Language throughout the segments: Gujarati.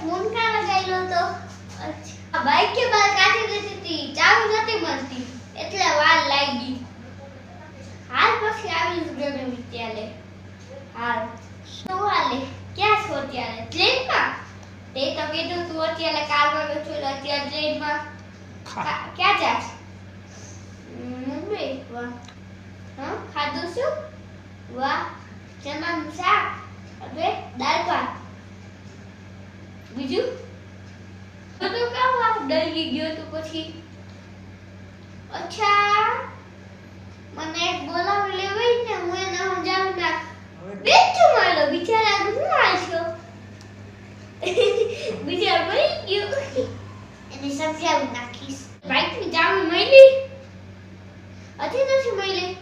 ફોન કા લગાવ્યો તો? અચ્છા બાઈક કે બહાર કાઢી લીધી હતી, ચાવી નથી મળતી એટલે વાર લાગી. હાલ પછી આવી જ ગયો વિચારે. હાલ શું હાલે? ક્યાં છો અત્યારે? ટ્રેનમાં? તે તો કીધું તું અત્યારે કારવાનો છો, અત્યારે ટ્રેનમાં ક્યાં જાસ? મુંબઈ. વાહ. હા ખાધું શું? વાહ ચણાનું શાક હવે દાળ ભાત. બીજું તો કાવા ડરી ગયો તો પછી. અચ્છા મને એક બોલાવી લેવાય ને, હું એને સમજાવી નાખ. બેઠો મારો બિચારા શું આછો બિચારા મરી ગયો, એને સમજાવી નાખીશ. બાઈક ની ચાવી મળી? હજી નથી મળી.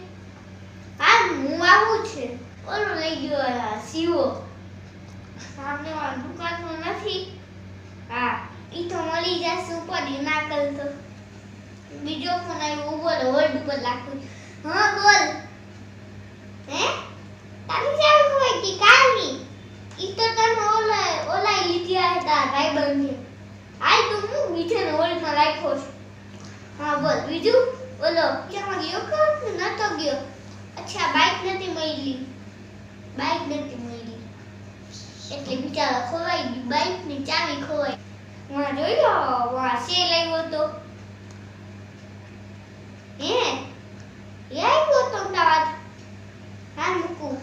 હા હું આવું છે. ઓલો લઈ ગયો સીવો સામે વાળા દુકાનમાં નથી. હા ઈ તો મળી જશે ઉપર ના કરતો. બીજો ફોન આવ્યો, બોલ હોલ્ડ ઉપર રાખું. હા બોલ. હે તારી ચાવી ખોવાઈ ગઈ કાલની? ઈ તો તને ઓલા લીધી હતા ભાઈબંધે. હાલ તું હું બીજાને હોલ્ડમાં રાખ્યો છે. હા બોલ બીજું. ઓલો ક્યાં ગયો કે નતો ગયો? અચ્છા બાઈક નથી મળી. બાઈક નથી મળી એટલે બિચારા ખોવાઈ ગઈ. બાઈક ની ચાવી ખોવાઈ. વાં જોયો વાં સેલ આવ્યો તો. હે આવ્યો તો અમદાવાદ. હા મૂકું.